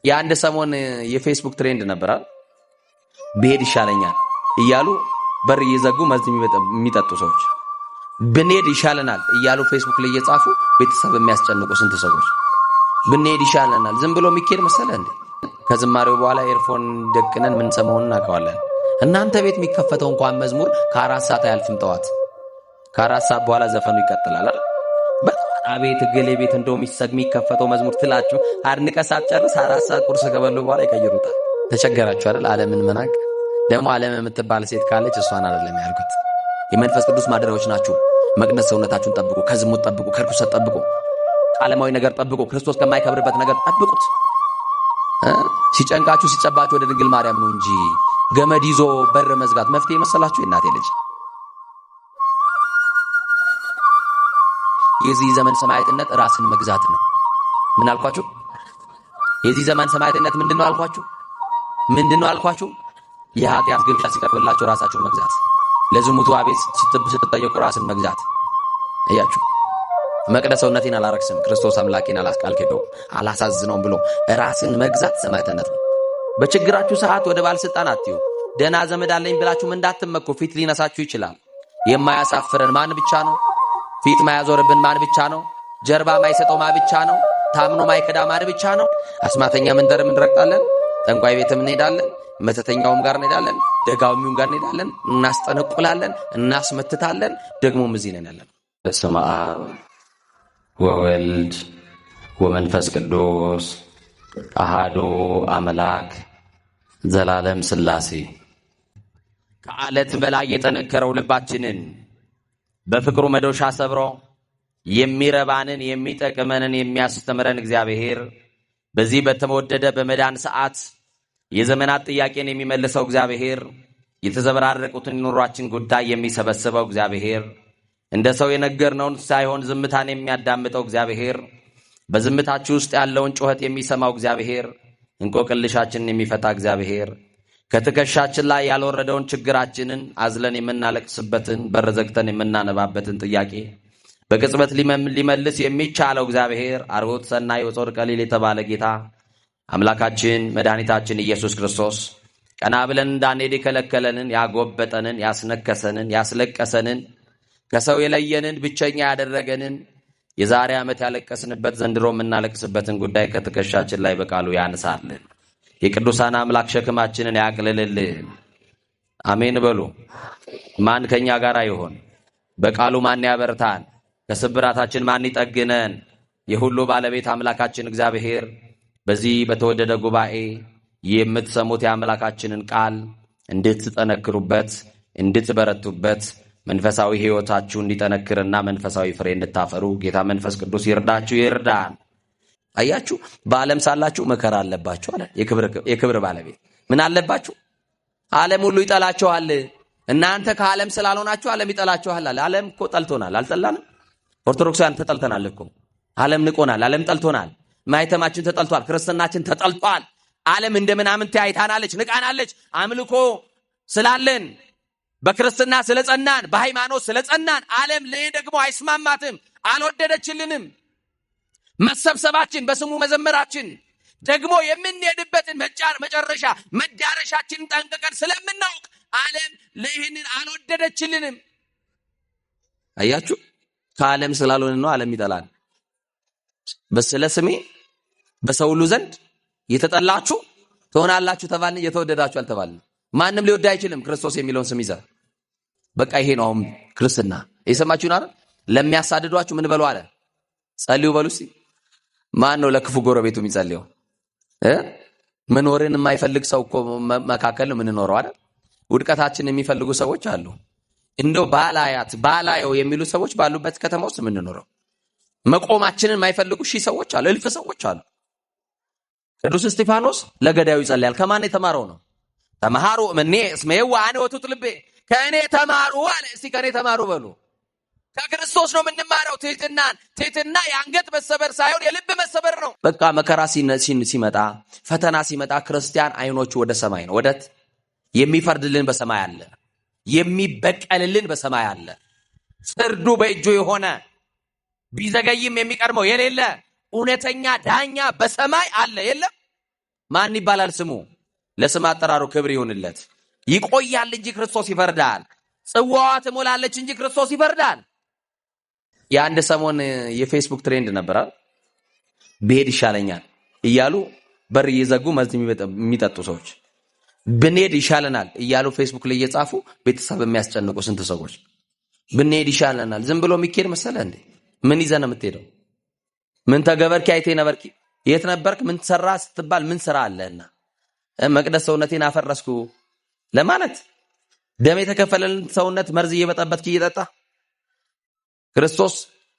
የአንድ ሰሞን የፌስቡክ ትሬንድ ነበራል። ብሄድ ይሻለኛል እያሉ በር እየዘጉ መዝድ የሚጠጡ ሰዎች ብንሄድ ይሻለናል እያሉ ፌስቡክ ላይ እየጻፉ ቤተሰብ የሚያስጨንቁ ስንት ሰዎች ብንሄድ ይሻለናል። ዝም ብሎ የሚኬድ መሰለ እንዴ? ከዝማሬው በኋላ ኤርፎን ደቅነን ምን ሰማውን እናውቀዋለን። እናንተ ቤት የሚከፈተው እንኳን መዝሙር ከ4 ሰዓት አያልፍም። ጠዋት ከ4 ሰዓት በኋላ ዘፈኑ ይቀጥላል አይደል? አቤት ገሌ ቤት እንደውም የሚከፈተው መዝሙር ትላችሁ አድንቀ ሳትጨርስ 4 ሰዓት ቁርስ ከበሉ በኋላ ይቀይሩታል። ተቸገራችሁ አይደል? ዓለምን መናቅ ደግሞ ዓለም የምትባል ሴት ካለች እሷን አይደለም ያልኩት። የመንፈስ ቅዱስ ማደሪያዎች ናችሁ። መቅደስ ሰውነታችሁን ጠብቁ፣ ከዝሙት ጠብቁ፣ ከርኩሰት ጠብቁ፣ ከዓለማዊ ነገር ጠብቁ፣ ክርስቶስ ከማይከብርበት ነገር ጠብቁት። ሲጨንቃችሁ ሲጨባችሁ ወደ ድንግል ማርያም ነው እንጂ ገመድ ይዞ በር መዝጋት መፍትሄ መሰላችሁ? እናቴ ልጅ የዚህ ዘመን ሰማዕትነት ራስን መግዛት ነው። ምን አልኳችሁ? የዚህ ዘመን ሰማዕትነት ምንድነው አልኳችሁ? ምንድነው አልኳችሁ? የኃጢአት ግብዣ ሲቀርብላችሁ ራሳችሁን መግዛት፣ ለዝሙቱ አቤት ስትጠየቁ ራስን መግዛት። እያችሁ መቅደስ ሰውነቴን አላረክስም፣ ክርስቶስ አምላኬን አላስቃልከደውም፣ አላሳዝነውም ብሎ ራስን መግዛት ሰማዕትነት ነው። በችግራችሁ ሰዓት ወደ ባለስልጣን አትዩ። ደህና ዘመድ አለኝ ብላችሁ እንዳትመኩ። ፊት ሊነሳችሁ ይችላል። የማያሳፍረን ማን ብቻ ነው? ፊት ማያዞርብን ማን ብቻ ነው? ጀርባ ማይሰጠው ማን ብቻ ነው? ታምኖ ማይከዳ ማን ብቻ ነው? አስማተኛ መንደርም እንረግጣለን፣ ጠንቋይ ቤትም እንሄዳለን፣ መተተኛውም ጋር እንሄዳለን፣ ደጋሚውም ጋር እንሄዳለን፣ እናስጠነቁላለን፣ እናስመትታለን። ደግሞም እዚህ ነን ያለን። በስመ አብ ወወልድ ወመንፈስ ቅዱስ አሃዱ አምላክ ዘላለም ሥላሴ። ከዓለት በላይ የጠነከረው ልባችንን በፍቅሩ መዶሻ ሰብሮ የሚረባንን የሚጠቅመንን የሚያስተምረን እግዚአብሔር በዚህ በተወደደ በመዳን ሰዓት የዘመናት ጥያቄን የሚመልሰው እግዚአብሔር የተዘበራረቁትን ኑሯችን ጉዳይ የሚሰበስበው እግዚአብሔር እንደ ሰው የነገርነውን ሳይሆን ዝምታን የሚያዳምጠው እግዚአብሔር በዝምታችሁ ውስጥ ያለውን ጩኸት የሚሰማው እግዚአብሔር እንቆቅልሻችንን የሚፈታ እግዚአብሔር ከትከሻችን ላይ ያልወረደውን ችግራችንን አዝለን የምናለቅስበትን በር ዘግተን የምናነባበትን ጥያቄ በቅጽበት ሊመልስ የሚቻለው እግዚአብሔር አርሆት ሰናይ ወጾር ቀሊል የተባለ ጌታ አምላካችን መድኃኒታችን ኢየሱስ ክርስቶስ ቀና ብለን እንዳንሄድ የከለከለንን ያጎበጠንን ያስነከሰንን ያስለቀሰንን ከሰው የለየንን ብቸኛ ያደረገንን የዛሬ ዓመት ያለቀስንበት ዘንድሮ የምናለቅስበትን ጉዳይ ከትከሻችን ላይ በቃሉ ያንሳልን። የቅዱሳን አምላክ ሸክማችንን ያቅልልልን። አሜን በሉ። ማን ከኛ ጋር ይሆን? በቃሉ ማን ያበርታን? ከስብራታችን ማን ይጠግነን? የሁሉ ባለቤት አምላካችን እግዚአብሔር በዚህ በተወደደ ጉባኤ የምትሰሙት የአምላካችንን ቃል እንድትጠነክሩበት እንድትበረቱበት መንፈሳዊ ሕይወታችሁ እንዲጠነክርና መንፈሳዊ ፍሬ እንድታፈሩ ጌታ መንፈስ ቅዱስ ይርዳችሁ ይርዳን። አያችሁ፣ በዓለም ሳላችሁ መከራ አለባችሁ አለ የክብር ባለቤት። ምን አለባችሁ? ዓለም ሁሉ ይጠላችኋል። እናንተ ከዓለም ስላልሆናችሁ ዓለም ይጠላችኋል አለ። ዓለም እኮ ጠልቶናል። አልጠላንም? ኦርቶዶክሳውያን ተጠልተናል እኮ። ዓለም ንቆናል። ዓለም ጠልቶናል። ማይተማችን ተጠልቷል። ክርስትናችን ተጠልቷል። ዓለም እንደ ምናምን ታይታናለች፣ ንቃናለች። አምልኮ ስላለን በክርስትና ስለጸናን በሃይማኖት ስለጸናን ዓለም ለይ ደግሞ አይስማማትም፣ አልወደደችልንም። መሰብሰባችን በስሙ መዘመራችን ደግሞ የምንሄድበትን መጨረሻ መዳረሻችንን ጠንቅቀን ስለምናውቅ ዓለም ለይህንን አልወደደችልንም። አያችሁ፣ ከዓለም ስላልሆነ ነው ዓለም ይጠላል። በስለ ስሜ በሰው ሁሉ ዘንድ የተጠላችሁ ትሆናላችሁ ተባልን፣ የተወደዳችሁ አልተባልን። ማንም ሊወድ አይችልም ክርስቶስ የሚለውን ስም ይዘህ። በቃ ይሄ ነው አሁን ክርስትና። የሰማችሁን አይደል? ለሚያሳድዷችሁ ምን በሉ አለ? ጸልዩ በሉ። እስቲ ማን ነው ለክፉ ጎረቤቱ የሚጸልየው? መኖርን የማይፈልግ ሰው እኮ መካከል ነው የምንኖረው አይደል? ውድቀታችን የሚፈልጉ ሰዎች አሉ። እንደው ባላየው የሚሉ ሰዎች ባሉበት ከተማ ውስጥ የምንኖረው መቆማችንን የማይፈልጉ ሺህ ሰዎች አሉ፣ እልፍ ሰዎች አሉ። ቅዱስ እስጢፋኖስ ለገዳዩ ይጸልያል። ከማን የተማረው ነው? ተማሃሩ እምኔ እስመ የዋህ አነ ወትሑት ልቤ፣ ከእኔ ተማሩ አለ። እስቲ ከእኔ ተማሩ በሉ። ከክርስቶስ ነው የምንማረው ትሕትናን። ትሕትና የአንገት መሰበር ሳይሆን የልብ መሰበር ነው። በቃ መከራ ሲመጣ ፈተና ሲመጣ ክርስቲያን አይኖቹ ወደ ሰማይ ነው። ወደት የሚፈርድልን በሰማይ አለ፣ የሚበቀልልን በሰማይ አለ። ፍርዱ በእጁ የሆነ ቢዘገይም የሚቀድመው የሌለ እውነተኛ ዳኛ በሰማይ አለ። የለም ማን ይባላል ስሙ? ለስም አጠራሩ ክብር ይሁንለት። ይቆያል እንጂ ክርስቶስ ይፈርዳል። ጽዋዋ ትሞላለች እንጂ ክርስቶስ ይፈርዳል። የአንድ ሰሞን የፌስቡክ ትሬንድ ነበራል። ብሄድ ይሻለኛል እያሉ በር እየዘጉ መርዝ የሚጠጡ ሰዎች፣ ብንሄድ ይሻለናል እያሉ ፌስቡክ ላይ እየጻፉ ቤተሰብ የሚያስጨንቁ ስንት ሰዎች። ብንሄድ ይሻለናል ዝም ብሎ የሚኬድ መሰለ እንዴ? ምን ይዘህ ነው የምትሄደው? ምን ተገበርኪ አይቴ ነበርኪ? የት ነበርክ? ምን ሰራ ስትባል ምን ስራ አለና መቅደስ ሰውነቴን አፈረስኩ ለማለት ደም የተከፈለልን ሰውነት መርዝ እየበጠበጥክ እየጠጣ ክርስቶስ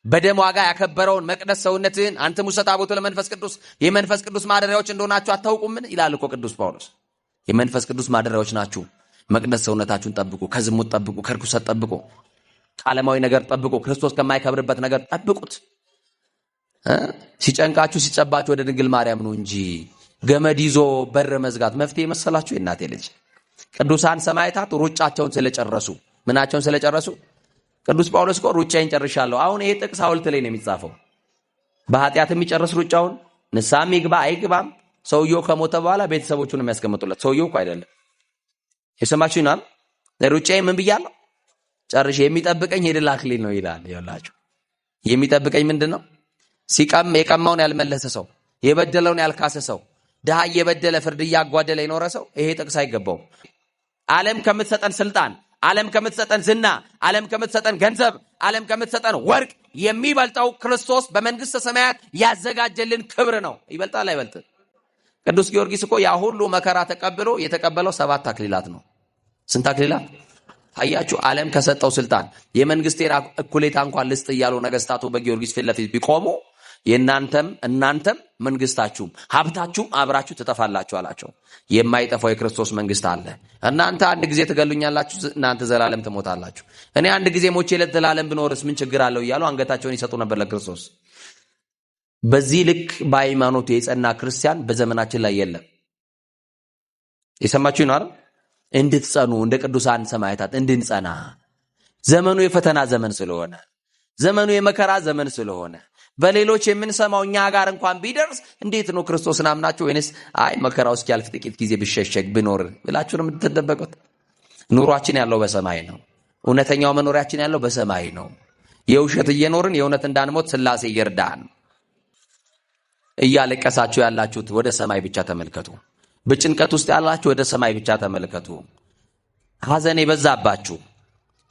በደም ዋጋ ያከበረውን መቅደስ ሰውነትን አንተም ውሰት አቦቱ ለመንፈስ ቅዱስ የመንፈስ ቅዱስ ማደሪያዎች እንደሆናችሁ አታውቁምን ይላል እኮ ቅዱስ ጳውሎስ። የመንፈስ ቅዱስ ማደሪያዎች ናችሁ። መቅደስ ሰውነታችሁን ጠብቁ፣ ከዝሙት ጠብቁ፣ ከርኩሰት ጠብቁ፣ ከዓለማዊ ነገር ጠብቁ፣ ክርስቶስ ከማይከብርበት ነገር ጠብቁት። ሲጨንቃችሁ ሲጨባችሁ ወደ ድንግል ማርያም ነው እንጂ ገመድ ይዞ በር መዝጋት መፍትሄ መሰላችሁ? የእናቴ ልጅ ቅዱሳን ሰማዕታት ሩጫቸውን ስለጨረሱ ምናቸውን ስለጨረሱ ቅዱስ ጳውሎስ እኮ ሩጫዬን ጨርሻለሁ። አሁን ይሄ ጥቅስ ሐውልት ላይ ነው የሚጻፈው። በኃጢአት የሚጨርስ ሩጫውን ንስሐም ይግባ አይግባም ሰውየው ከሞተ በኋላ ቤተሰቦቹን የሚያስቀምጡለት ሰውየው እኮ አይደለም። የሰማችሁ ይናል ሩጫዬ ምን ብያለሁ? ጨርሼ የሚጠብቀኝ የድል አክሊል ነው ይላል። ይኸውላችሁ የሚጠብቀኝ ምንድነው? ሲቀም የቀማውን ያልመለሰ ሰው፣ የበደለውን ያልካሰ ሰው፣ ድሃ እየበደለ ፍርድ እያጓደለ የኖረ ሰው ይሄ ጥቅስ አይገባውም። ዓለም ከምትሰጠን ስልጣን፣ ዓለም ከምትሰጠን ዝና፣ ዓለም ከምትሰጠን ገንዘብ፣ ዓለም ከምትሰጠን ወርቅ የሚበልጠው ክርስቶስ በመንግስተ ሰማያት ያዘጋጀልን ክብር ነው። ይበልጣል አይበልጥም? ቅዱስ ጊዮርጊስ እኮ ያ ሁሉ መከራ ተቀብሎ የተቀበለው 7 አክሊላት ነው። ስንት አክሊላት አያችሁ? ዓለም ከሰጠው ስልጣን የመንግስቴን እኩሌታ እንኳን ልስጥ እያሉ ነገስታቱ በጊዮርጊስ ፊት ለፊት ቢቆሙ እናንተም መንግስታችሁም ሀብታችሁም አብራችሁ ትጠፋላችሁ አላቸው። የማይጠፋው የክርስቶስ መንግስት አለ። እናንተ አንድ ጊዜ ትገሉኛላችሁ፣ እናንተ ዘላለም ትሞታላችሁ። እኔ አንድ ጊዜ ሞቼ ለዘላለም ብኖርስ ምን ችግር አለው እያሉ አንገታቸውን ይሰጡ ነበር ለክርስቶስ። በዚህ ልክ በሃይማኖቱ የጸና ክርስቲያን በዘመናችን ላይ የለም። የሰማችሁ ነው አይደል? እንድትጸኑ እንደ ቅዱሳን ሰማዕታት እንድንጸና ዘመኑ የፈተና ዘመን ስለሆነ፣ ዘመኑ የመከራ ዘመን ስለሆነ በሌሎች የምንሰማው እኛ ጋር እንኳን ቢደርስ እንዴት ነው ክርስቶስን አምናችሁ ወይንስ አይ መከራው እስኪያልፍ ጥቂት ጊዜ ብሸሸግ ብኖር ብላችሁ ነው የምትደበቁት? ኑሯችን ያለው በሰማይ ነው። እውነተኛው መኖሪያችን ያለው በሰማይ ነው። የውሸት እየኖርን የእውነት እንዳንሞት ሥላሴ ይርዳን። እያለቀሳችሁ ያላችሁት ወደ ሰማይ ብቻ ተመልከቱ። በጭንቀት ውስጥ ያላችሁ ወደ ሰማይ ብቻ ተመልከቱ። ሐዘን የበዛባችሁ፣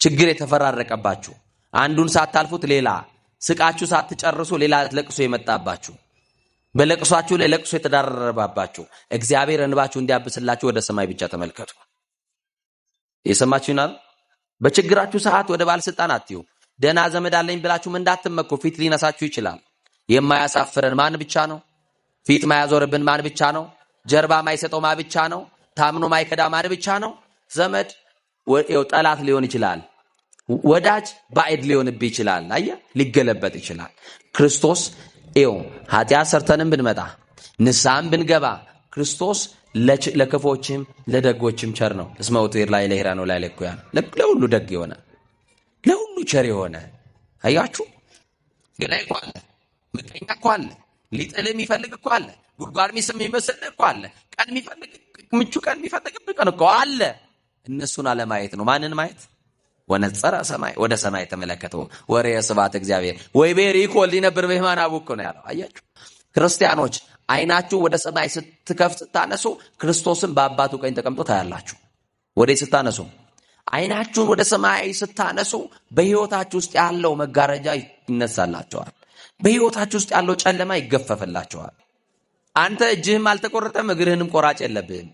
ችግር የተፈራረቀባችሁ፣ አንዱን ሳታልፉት ሌላ ስቃችሁ ሳትጨርሱ ሌላ ለቅሶ የመጣባችሁ፣ በለቅሷችሁ ላይ ለቅሶ የተዳረረባችሁ እግዚአብሔር እንባችሁ እንዲያብስላችሁ ወደ ሰማይ ብቻ ተመልከቱ። የሰማችሁናል? በችግራችሁ ሰዓት ወደ ባለስልጣን አትዩ። ደህና ዘመድ አለኝ ብላችሁ እንዳትመኩ። ፊት ሊነሳችሁ ይችላል። የማያሳፍረን ማን ብቻ ነው? ፊት ማያዞርብን ማን ብቻ ነው? ጀርባ ማይሰጠው ማን ብቻ ነው? ታምኖ ማይከዳ ማን ብቻ ነው? ዘመድ ጠላት ሊሆን ይችላል። ወዳጅ ባዕድ ሊሆንብህ ይችላል። አየህ፣ ሊገለበጥ ይችላል። ክርስቶስ ኃጢአት ሰርተንም ብንመጣ ንስሐም ብንገባ ክርስቶስ ለክፎችም ለደጎችም ቸር ነው። እስመ ውእቱ ላይ ለሄራ ነው ላይ ለኩያን ለሁሉ ደግ የሆነ ለሁሉ ቸር የሆነ አያችሁ። ገዳይ እኮ አለ፣ ምቀኛ እኮ አለ፣ ሊጥልህ የሚፈልግ እኮ አለ፣ ጉድጓድ የሚመስል እኮ አለ፣ ቀን የሚፈልግ ምቹ ቀን የሚፈልግብህ ቀን እኮ አለ። እነሱን አለማየት ነው። ማንን ማየት? ወነጸረ ሰማይ፣ ወደ ሰማይ ተመለከተው። ወሬ ስብሐት እግዚአብሔር ወይ ቤሪኮ ሊነብር በህማን አቡክ ነው ያለው። አያችሁ ክርስቲያኖች፣ አይናችሁ ወደ ሰማይ ስትከፍት ስታነሱ ክርስቶስን በአባቱ ቀኝ ተቀምጦ ታያላችሁ። ወደ ስታነሱ አይናችሁን ወደ ሰማይ ስታነሱ በህይወታችሁ ውስጥ ያለው መጋረጃ ይነሳላችኋል። በህይወታችሁ ውስጥ ያለው ጨለማ ይገፈፍላችኋል። አንተ እጅህም አልተቆረጠም እግርህንም ቆራጭ የለብህም።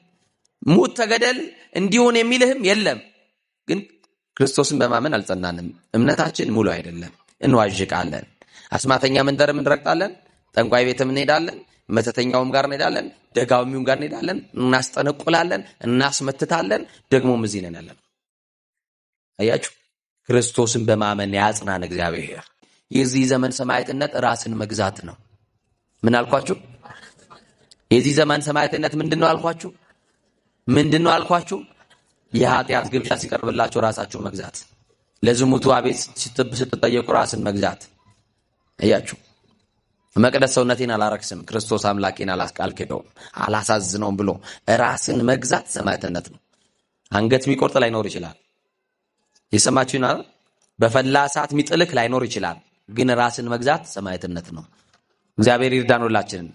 ሙት ተገደል እንዲሆን የሚልህም የለም። ግን ክርስቶስን በማመን አልጸናንም። እምነታችን ሙሉ አይደለም። እንዋዥቃለን። አስማተኛ መንደርም እንረግጣለን። ጠንቋይ ቤትም እንሄዳለን። መተተኛውም ጋር እንሄዳለን። ደጋሚውም ጋር እንሄዳለን። እናስጠነቁላለን፣ እናስመትታለን። ደግሞም እዚህ ነን ያለን። አያችሁ፣ ክርስቶስን በማመን ያጽናን እግዚአብሔር። የዚህ ዘመን ሰማዕትነት ራስን መግዛት ነው። ምን አልኳችሁ? የዚህ ዘመን ሰማዕትነት ምንድነው አልኳችሁ? ምንድነው አልኳችሁ? የኃጢአት ግብዣ ሲቀርብላችሁ ራሳችሁ መግዛት፣ ለዝሙቱ አቤት ስትጠየቁ ራስን መግዛት። አያችሁ፣ መቅደስ ሰውነቴን አላረክስም፣ ክርስቶስ አምላኬን አላስቃልክደውም፣ አላሳዝነውም ብሎ ራስን መግዛት ሰማዕትነት ነው። አንገት የሚቆርጥ ላይኖር ይችላል። የሰማችሁን አይደል? በፈላ እሳት የሚጥልክ ላይኖር ይችላል። ግን ራስን መግዛት ሰማዕትነት ነው። እግዚአብሔር ይርዳን ሁላችንን።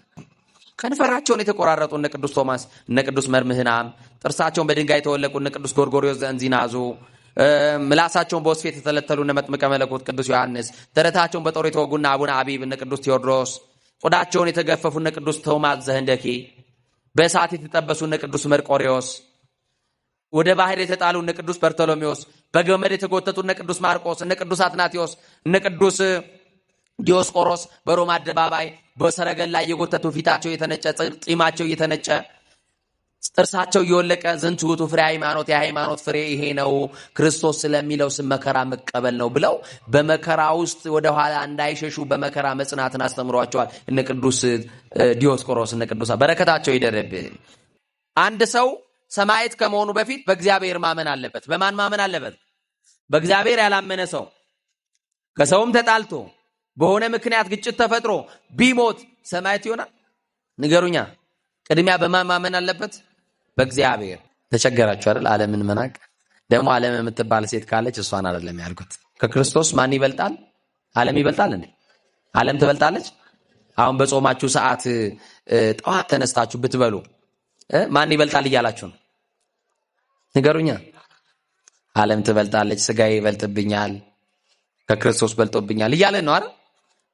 ከንፈራቸውን የተቆራረጡ እነ ቅዱስ ቶማስ፣ እነ ቅዱስ መርምህናም፣ ጥርሳቸውን በድንጋይ የተወለቁ እነ ቅዱስ ጎርጎርዮስ ዘእንዚናዙ፣ ምላሳቸውን በወስፌት የተተለተሉ እነ መጥምቀ መለኮት ቅዱስ ዮሐንስ፣ ደረታቸውን በጦር የተወጉና አቡነ አቢብ እነ ቅዱስ ቴዎድሮስ፣ ቆዳቸውን የተገፈፉ እነ ቅዱስ ቶማስ ዘህንደኬ፣ በእሳት የተጠበሱ እነ ቅዱስ መርቆሬዎስ፣ ወደ ባህር የተጣሉ እነ ቅዱስ በርቶሎሜዎስ፣ በገመድ የተጎተቱ እነ ቅዱስ ማርቆስ፣ እነ ቅዱስ አትናቴዎስ፣ እነ ቅዱስ ዲዮስቆሮስ በሮማ አደባባይ በሰረገላ እየጎተቱ ፊታቸው የተነጨ ጢማቸው እየተነጨ ጥርሳቸው እየወለቀ ዝንቱ ውእቱ ፍሬ ሃይማኖት፣ የሃይማኖት ፍሬ ይሄ ነው፣ ክርስቶስ ስለሚለው ስም መከራ መቀበል ነው ብለው በመከራ ውስጥ ወደ ኋላ እንዳይሸሹ በመከራ መጽናትን አስተምሯቸዋል። እነ ቅዱስ ዲዮስቆሮስ እነ ቅዱስ በረከታቸው ይደረብን። አንድ ሰው ሰማዕት ከመሆኑ በፊት በእግዚአብሔር ማመን አለበት። በማን ማመን አለበት? በእግዚአብሔር ያላመነ ሰው ከሰውም ተጣልቶ በሆነ ምክንያት ግጭት ተፈጥሮ ቢሞት ሰማዕት ይሆናል? ንገሩኛ። ቅድሚያ በማን ማመን አለበት? በእግዚአብሔር። ተቸገራችሁ አይደል? ዓለምን መናቅ። ደግሞ ዓለም የምትባል ሴት ካለች እሷን አይደለም ያልኩት። ከክርስቶስ ማን ይበልጣል? ዓለም ይበልጣል እንዴ? ዓለም ትበልጣለች? አሁን በጾማችሁ ሰዓት ጠዋት ተነስታችሁ ብትበሉ ማን ይበልጣል እያላችሁ ነው? ንገሩኛ። ዓለም ትበልጣለች፣ ስጋዬ ይበልጥብኛል፣ ከክርስቶስ በልጦብኛል እያለ ነው አይደል?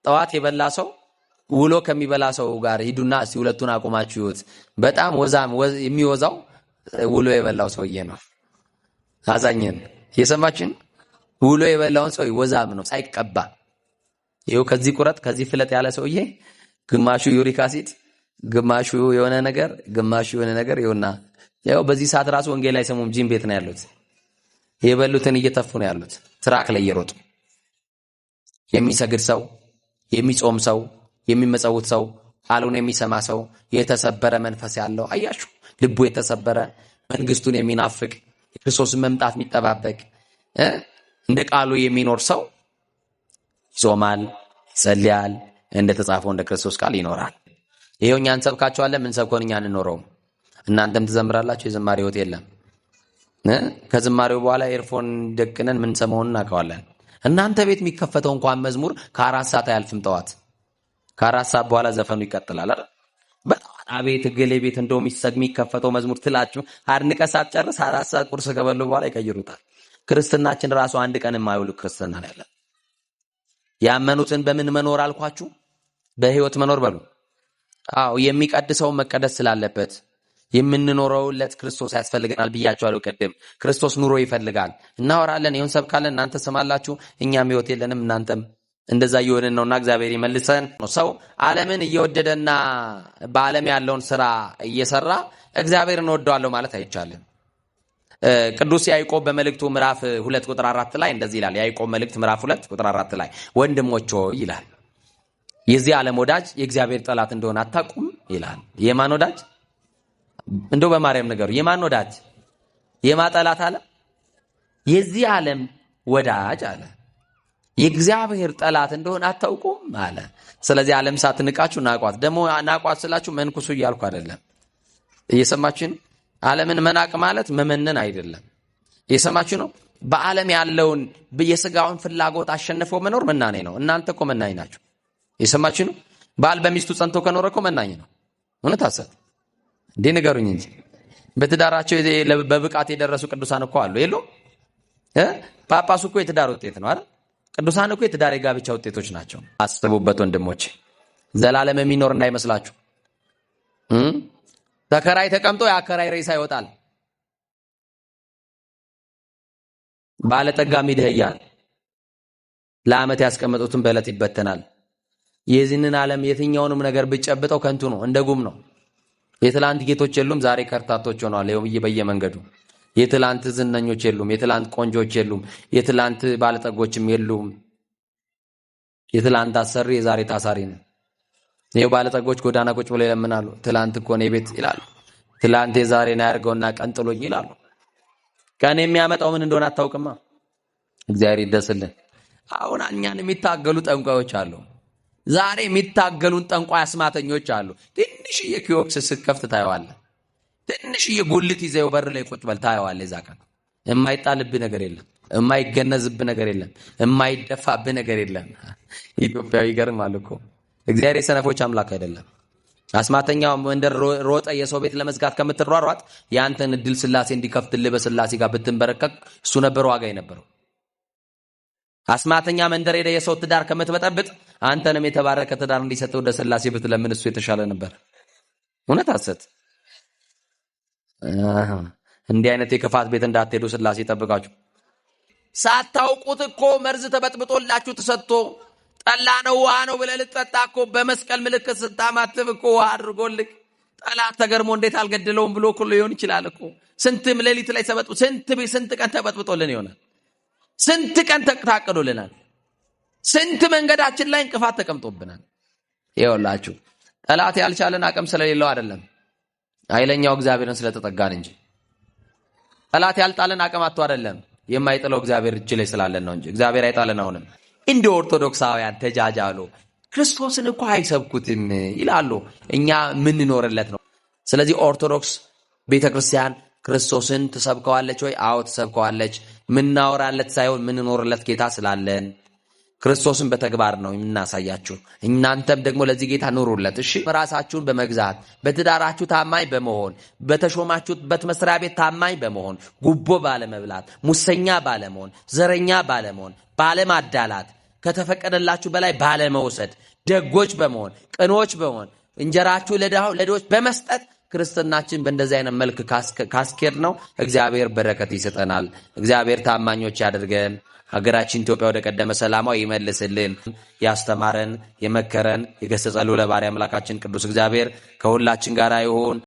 ጠዋት የበላ ሰው ውሎ ከሚበላ ሰው ጋር ሂዱና እስቲ ሁለቱን አቆማችሁ ይሁት። በጣም የሚወዛው ውሎ የበላው ሰውዬ ነው። አዛኝን የሰማችን ውሎ የበላውን ሰው ወዛም ነው ሳይቀባ። ይኸው ከዚህ ቁረጥ ከዚህ ፍለጥ ያለ ሰውዬ ግማሹ ዩሪክ አሲድ፣ ግማሹ የሆነ ነገር፣ ግማሹ የሆነ ነገር ይሁንና ያው በዚህ ሰዓት ራሱ ወንጌል አይሰሙም። ጂም ቤት ነው ያሉት። የበሉትን እየተፉ ነው ያሉት። ትራክ ላይ እየሮጡ የሚሰግድ ሰው፣ የሚጾም ሰው፣ የሚመጸውት ሰው፣ ቃሉን የሚሰማ ሰው፣ የተሰበረ መንፈስ ያለው አያችሁ፣ ልቡ የተሰበረ መንግስቱን የሚናፍቅ የክርስቶስን መምጣት የሚጠባበቅ እንደ ቃሉ የሚኖር ሰው ይጾማል፣ ይጸልያል፣ እንደተጻፈው እንደ ክርስቶስ ቃል ይኖራል። ይሄው እኛ እንሰብካቸዋለን። ምን ሰብኮን እኛ እንኖረውም። እናንተም ትዘምራላችሁ። የዝማሬ ህይወት የለም። ከዝማሬው በኋላ ኤርፎን ደቅነን ምን ሰማውን እናውቀዋለን። እናንተ ቤት የሚከፈተው እንኳን መዝሙር ከ4 ሰዓት አያልፍም። ጠዋት ከ4 ሰዓት በኋላ ዘፈኑ ይቀጥላል አይደል? በጣም አቤት ገሌ ቤት እንደውም የሚከፈተው መዝሙር ትላችሁ አድንቀ ሳትጨርስ 4 ሰዓት ቁርስ ከበሉ በኋላ ይቀይሩታል። ክርስትናችን ራሱ አንድ ቀን የማይውል ክርስትና ነው ያለን። ያመኑትን በምን መኖር አልኳችሁ? በህይወት መኖር በሉ። አዎ የሚቀድሰው መቀደስ ስላለበት የምንኖረውለት ክርስቶስ ያስፈልገናል ብያችኋለሁ ቅድም። ክርስቶስ ኑሮ ይፈልጋል። እናወራለን፣ ይሁን ሰብካለን፣ እናንተ ሰማላችሁ። እኛም ህይወት የለንም፣ እናንተም እንደዛ እየሆንን ነውና እግዚአብሔር ይመልሰን። ሰው ዓለምን እየወደደና በዓለም ያለውን ስራ እየሰራ እግዚአብሔርን እወደዋለሁ ማለት አይቻልም። ቅዱስ ያዕቆብ በመልእክቱ ምዕራፍ 2 ቁጥር 4 ላይ እንደዚህ ይላል። ያዕቆብ መልእክት ምዕራፍ 2 ቁጥር 4 ላይ ወንድሞች ሆይ ይላል፣ የዚህ ዓለም ወዳጅ የእግዚአብሔር ጠላት እንደሆነ አታውቁም ይላል። የማን ወዳጅ? እንደው በማርያም ነገሩ የማን ወዳጅ? የማጠላት አለ? የዚህ ዓለም ወዳጅ አለ የእግዚአብሔር ጠላት እንደሆነ አታውቁም አለ። ስለዚህ ዓለም ሳትንቃችሁ ናቋት። ደግሞ ናቋት ስላችሁ መንኩሱ እያልኩ አይደለም። እየሰማችሁ? ዓለምን መናቅ ማለት መመነን አይደለም። እየሰማችሁ ነው? በዓለም ያለውን የሥጋውን ፍላጎት አሸንፎ መኖር መናኔ ነው። እናንተ እኮ መናኝ ናችሁ። እየሰማችሁ ነው? ባል በሚስቱ ጸንቶ ከኖረ እኮ መናኝ ነው። እውነት አሰት እንዴ? ንገሩኝ እንጂ በትዳራቸው በብቃት የደረሱ ቅዱሳን እኮ አሉ የሉ? ጳጳሱ እኮ የትዳር ውጤት ነው አይደል? ቅዱሳን እኮ የትዳር የጋብቻ ውጤቶች ናቸው። አስቡበት ወንድሞቼ፣ ዘላለም የሚኖር እንዳይመስላችሁ። ተከራይ ተቀምጦ የአከራይ ሬሳ ይወጣል። ባለጠጋም ይደህያል። ለዓመት ያስቀመጡትን በዕለት ይበተናል። የዚህንን ዓለም የትኛውንም ነገር ብጨብጠው ከንቱ ነው፣ እንደ ጉም ነው። የትላንት ጌቶች የሉም፣ ዛሬ ከርታቶች ሆነዋል። በየመንገዱ የትላንት ዝነኞች የሉም፣ የትላንት ቆንጆች የሉም፣ የትላንት ባለጠጎችም የሉም። የትላንት አሰሪ የዛሬ ታሳሪ ነው። ይሄው ባለጠጎች ጎዳና ቁጭ ብለው ይለምናሉ። ትላንት እኮ ነው ቤት ይላሉ። ትላንት የዛሬ ነው ያርገውና ቀንጥሎኝ ይላሉ። ቀን የሚያመጣው ምን እንደሆነ አታውቅማ። እግዚአብሔር ይደስልን። አሁን እኛን የሚታገሉ ጠንቋዮች አሉ። ዛሬ የሚታገሉን ጠንቋይ አስማተኞች አሉ። ትንሽዬ ኪዮክስ ስከፍት ታየዋለህ። ትንሽዬ ጉልት ይዘው በር ላይ ቁጭ በል ታየዋለህ። እዛ ቀን የማይጣልብህ ነገር የለም፣ የማይገነዝብህ ነገር የለም፣ የማይደፋብህ ነገር የለም። ኢትዮጵያዊ ይገርማል እኮ እግዚአብሔር የሰነፎች አምላክ አይደለም። አስማተኛው መንደር ሮጠ የሰው ቤት ለመዝጋት ከምትሯሯጥ ያንተን እድል ስላሴ እንዲከፍትልህ በስላሴ ጋር ብትንበረከክ እሱ ነበር ዋጋ የነበረው። አስማተኛ መንደር ሄደ የሰው ትዳር ከምትበጠብጥ አንተንም የተባረከ ትዳር እንዲሰጠው ወደ ስላሴ ብትለምን እሱ የተሻለ ነበር። እውነት ሐሰት? እንዲህ አይነት የክፋት ቤት እንዳትሄዱ ስላሴ ይጠብቃችሁ። ሳታውቁት እኮ መርዝ ተበጥብጦላችሁ ተሰጥቶ ጠላ ነው ውሃ ነው ብለህ ልትጠጣ እኮ በመስቀል ምልክት ስታማትብ እኮ ውሃ አድርጎልህ ጠላት ተገርሞ እንዴት አልገደለውም ብሎ እኮ ሊሆን ይችላል እኮ። ስንትም ሌሊት ላይ ተበጥብጦ ስንት ቀን ተበጥብጦልን ይሆናል። ስንት ቀን ታቅዶልናል። ስንት መንገዳችን ላይ እንቅፋት ተቀምጦብናል። ይኸውላችሁ ጠላት ያልቻለን አቅም ስለሌለው አይደለም፣ ኃይለኛው እግዚአብሔርን ስለተጠጋን እንጂ። ጠላት ያልጣለን አቅም አጥቶ አይደለም፣ የማይጥለው እግዚአብሔር እጅ ላይ ስላለን ነው እንጂ። እግዚአብሔር አይጣለን። አሁንም እንደ ኦርቶዶክሳውያን ተጃጃሉ። ክርስቶስን እኮ አይሰብኩትም ይላሉ። እኛ ምንኖርለት ነው። ስለዚህ ኦርቶዶክስ ቤተክርስቲያን ክርስቶስን ትሰብከዋለች ወይ? አዎ ትሰብከዋለች። ምናወራለት ሳይሆን ምንኖርለት ጌታ ስላለን ክርስቶስን በተግባር ነው የምናሳያችሁ። እናንተም ደግሞ ለዚህ ጌታ ኑሩለት። እሺ፣ ራሳችሁን በመግዛት በትዳራችሁ ታማኝ በመሆን በተሾማችሁበት መስሪያ ቤት ታማኝ በመሆን ጉቦ ባለመብላት፣ ሙሰኛ ባለመሆን፣ ዘረኛ ባለመሆን፣ ባለማዳላት፣ ከተፈቀደላችሁ በላይ ባለመውሰድ፣ ደጎች በመሆን ቅኖች በመሆን እንጀራችሁ ለድሆች በመስጠት ክርስትናችን በእንደዚህ አይነት መልክ ካስኬድ ነው እግዚአብሔር በረከት ይሰጠናል። እግዚአብሔር ታማኞች ያድርገን። ሀገራችን ኢትዮጵያ ወደ ቀደመ ሰላሟ ይመልስልን። ያስተማረን የመከረን የገሰጸን ልዑለ ባሕርይ አምላካችን ቅዱስ እግዚአብሔር ከሁላችን ጋር ይሁን።